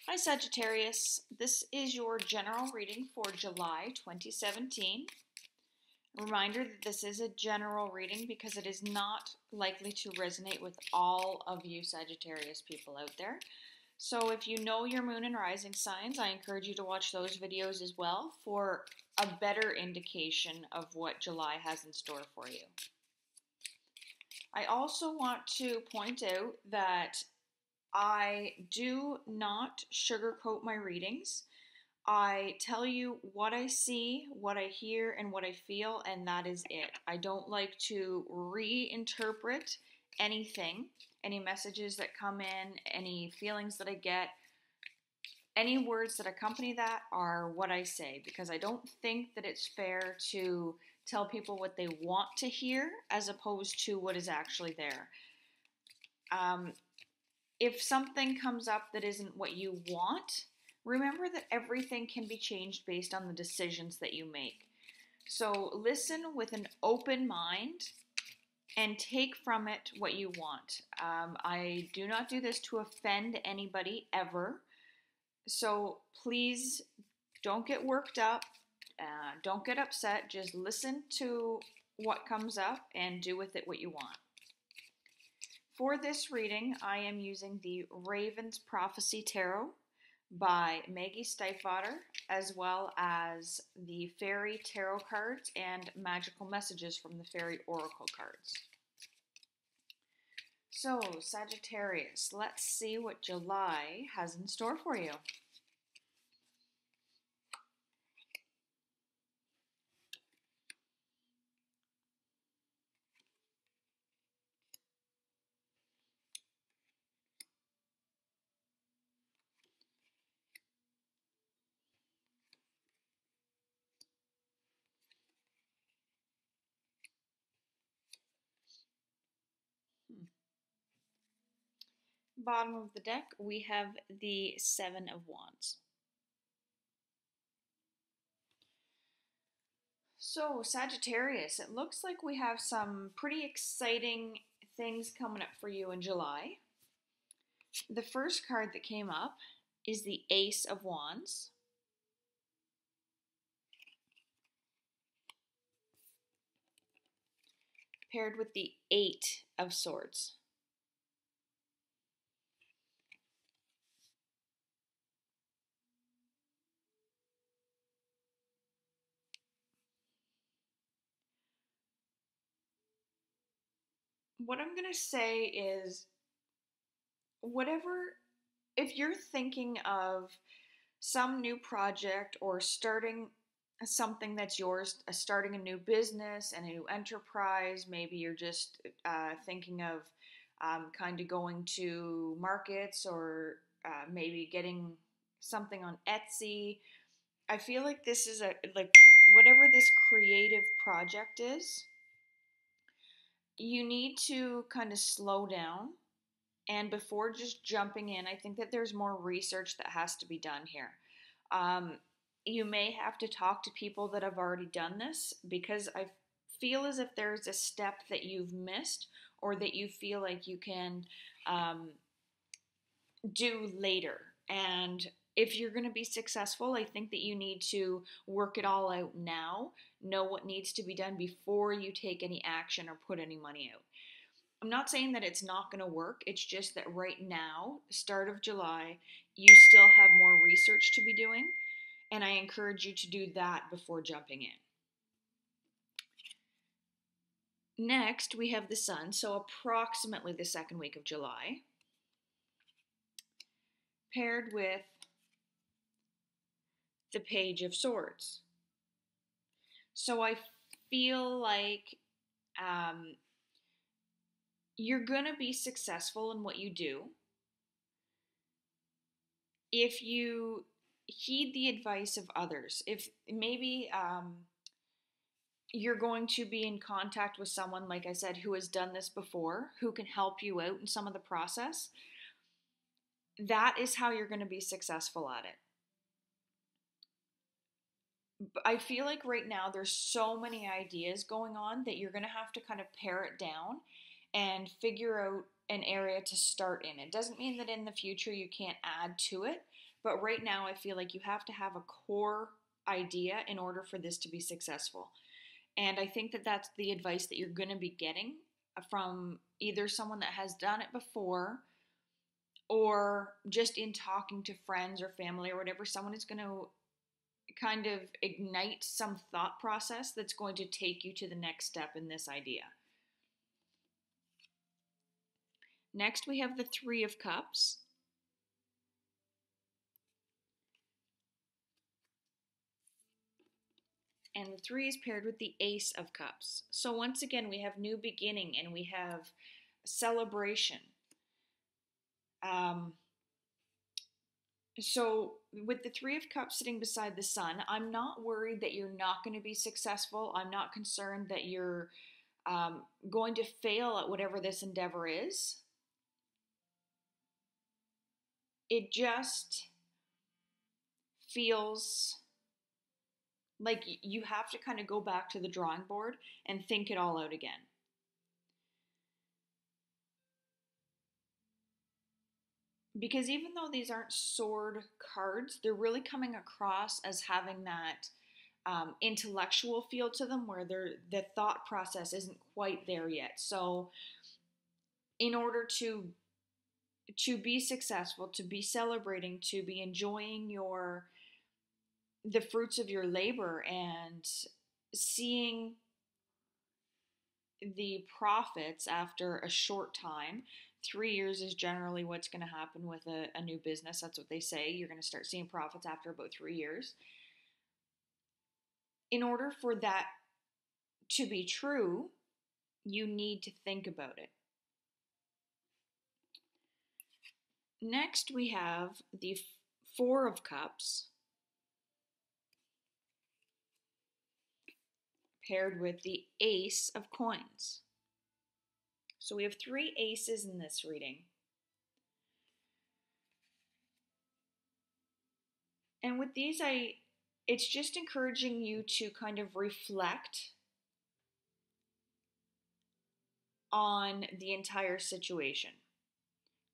Hi Sagittarius, this is your general reading for July 2017. Reminder that this is a general reading because it is not likely to resonate with all of you Sagittarius people out there. So if you know your moon and rising signs, I encourage you to watch those videos as well for a better indication of what July has in store for you. I also want to point out that I do not sugarcoat my readings. I tell you what I see, what I hear, and what I feel, and that is it. I don't like to reinterpret anything, any messages that come in, any feelings that I get. Any words that accompany that are what I say, because I don't think that it's fair to tell people what they want to hear as opposed to what is actually there. If something comes up that isn't what you want, remember that everything can be changed based on the decisions that you make. So listen with an open mind and take from it what you want. I do not do this to offend anybody ever. So please don't get worked up. Don't get upset. Just listen to what comes up and do with it what you want. For this reading, I am using the Raven's Prophecy Tarot by Maggie Stiefvater, as well as the Fairy Tarot cards and magical messages from the Fairy Oracle cards. So, Sagittarius, let's see what July has in store for you. Bottom of the deck, we have the Seven of Wands. So, Sagittarius, it looks like we have some pretty exciting things coming up for you in July. The first card that came up is the Ace of Wands. Paired with the Eight of Swords. What I'm going to say is, if you're thinking of some new project or starting something that's yours, starting a new business and a new enterprise, maybe you're just thinking of kind of going to markets or maybe getting something on Etsy. I feel like this is whatever this creative project is, you need to kind of slow down. And before just jumping in, I think that there's more research that has to be done here. You may have to talk to people that have already done this, because I feel as if there's a step that you've missed or that you feel like you can do later. And if you're going to be successful, I think that you need to work it all out now, know what needs to be done before you take any action or put any money out. I'm not saying that it's not going to work. It's just that right now, start of July, you still have more research to be doing, and I encourage you to do that before jumping in. Next, we have the Sun, so approximately the second week of July, paired with the Page of Swords. So I feel like you're going to be successful in what you do if you heed the advice of others. If maybe you're going to be in contact with someone, like I said, who has done this before, who can help you out in some of the process, that is how you're going to be successful at it. I feel like right now there's so many ideas going on that you're going to have to kind of pare it down and figure out an area to start in. It doesn't mean that in the future you can't add to it, But right now, I feel like you have to have a core idea in order for this to be successful. And I think that that's the advice that you're going to be getting from either someone that has done it before, or just in talking to friends or family or whatever. Someone is going to kind of ignite some thought process that's going to take you to the next step in this idea. Next, we have the Three of Cups. And the 3 is paired with the Ace of Cups. So once again, we have new beginning and we have celebration. So with the 3 of Cups sitting beside the Sun, I'm not worried that you're not going to be successful. I'm not concerned that you're going to fail at whatever this endeavor is. It just feels like you have to kind of go back to the drawing board and think it all out again. Because even though these aren't sword cards, they're really coming across as having that intellectual feel to them, where the thought process isn't quite there yet. So in order to be successful, to be celebrating, to be enjoying the fruits of your labor and seeing the profits after a short time. 3 years is generally what's going to happen with a new business. That's what they say. You're going to start seeing profits after about 3 years. In order for that to be true, you need to think about it. Next, we have the Four of Cups paired with the Ace of Coins. So we have 3 aces in this reading. And with these, it's just encouraging you to kind of reflect on the entire situation.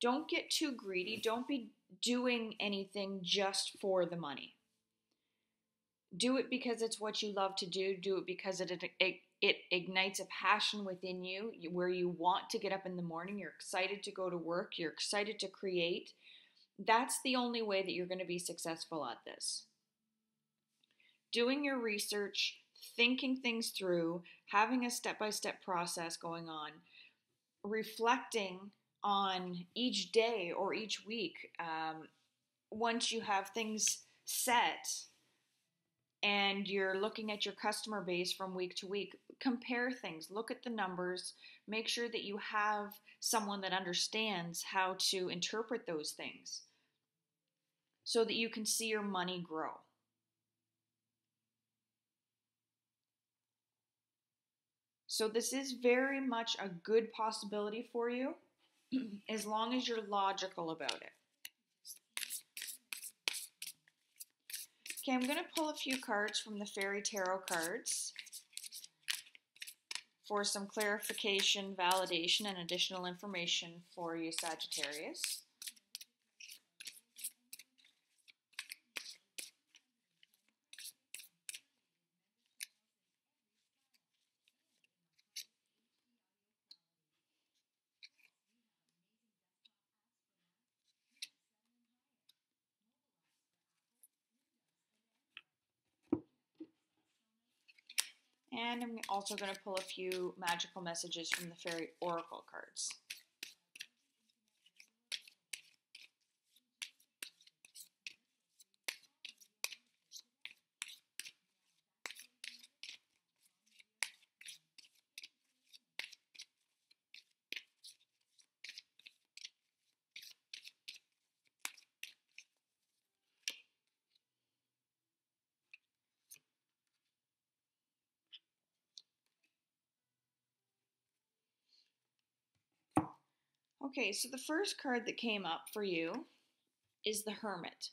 Don't get too greedy. Don't be doing anything just for the money. Do it because it's what you love to do. Do it because it ignites a passion within you where you want to get up in the morning. You're excited to go to work. You're excited to create. That's the only way that you're going to be successful at this. Doing your research, thinking things through, having a step-by-step process going on, reflecting on each day or each week. Once you have things set and you're looking at your customer base from week to week, compare things, look at the numbers, make sure that you have someone that understands how to interpret those things so that you can see your money grow. So this is very much a good possibility for you as long as you're logical about it. Okay, I'm going to pull a few cards from the Fairy Tarot cards for some clarification, validation, and additional information for you, Sagittarius. And I'm also going to pull a few magical messages from the Fairy Oracle cards. Okay, so the first card that came up for you is the Hermit.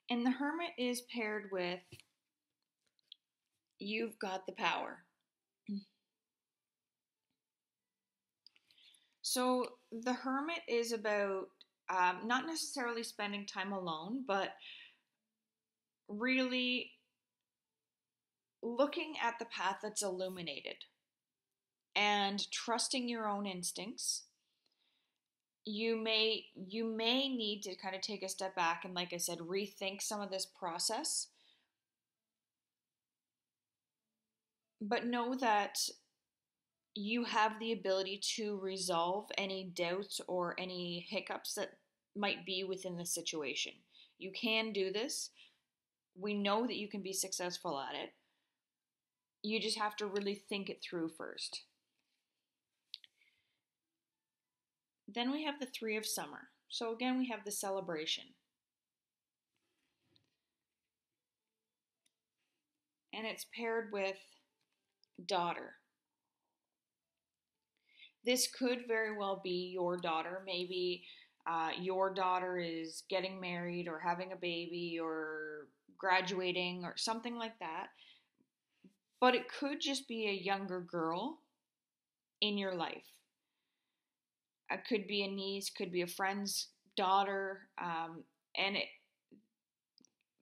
And the Hermit is paired with You've Got the Power. So the Hermit is about Not necessarily spending time alone, but really looking at the path that's illuminated and trusting your own instincts. You may need to kind of take a step back and, like I said, rethink some of this process, but know that you have the ability to resolve any doubts or any hiccups that might be within the situation. You can do this. We know that you can be successful at it. You just have to really think it through first. Then we have the Three of Summer. So again, we have the celebration. And it's paired with daughter. This could very well be your daughter. Maybe your daughter is getting married or having a baby or graduating or something like that. But it could just be a younger girl in your life. It could be a niece, could be a friend's daughter, and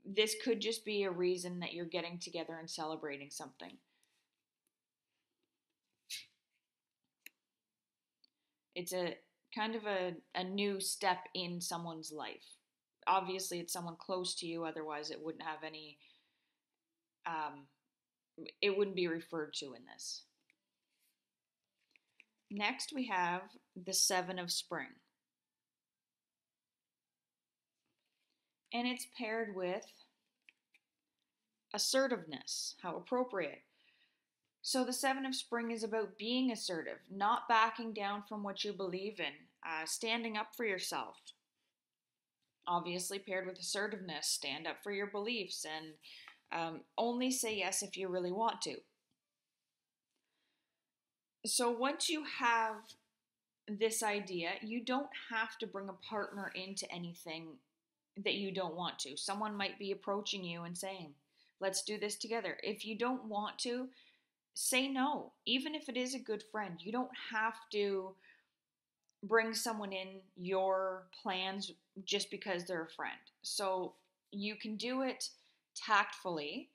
this could just be a reason that you're getting together and celebrating something. It's a kind of a new step in someone's life. Obviously, it's someone close to you, otherwise, it wouldn't have any, it wouldn't be referred to in this. Next, we have the Seven of Spring. And it's paired with assertiveness. How appropriate. So the Seven of Spring is about being assertive, not backing down from what you believe in, standing up for yourself. Obviously, paired with assertiveness, stand up for your beliefs and only say yes if you really want to. So once you have this idea, you don't have to bring a partner into anything that you don't want to. Someone might be approaching you and saying, let's do this together. If you don't want to, say no. Even if it is a good friend, you don't have to bring someone in your plans just because they're a friend. So you can do it tactfully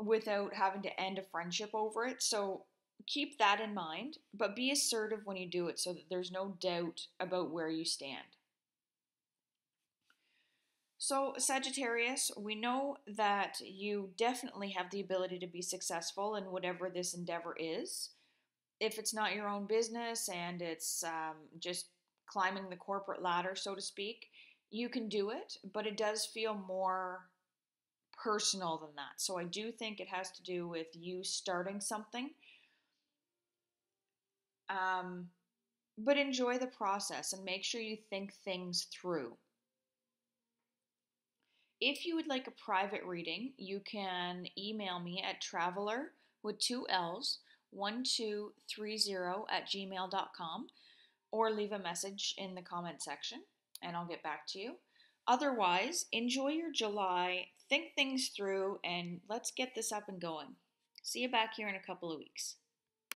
without having to end a friendship over it. So keep that in mind, but be assertive when you do it so that there's no doubt about where you stand. So, Sagittarius, we know that you definitely have the ability to be successful in whatever this endeavor is. If it's not your own business and it's just climbing the corporate ladder, so to speak, you can do it, but it does feel more personal than that. So, I do think it has to do with you starting something. But enjoy the process and make sure you think things through. If you would like a private reading, you can email me at traveler with 2 L's 1230 at gmail.com or leave a message in the comment section and I'll get back to you. Otherwise, enjoy your July, think things through, and let's get this up and going. See you back here in a couple of weeks.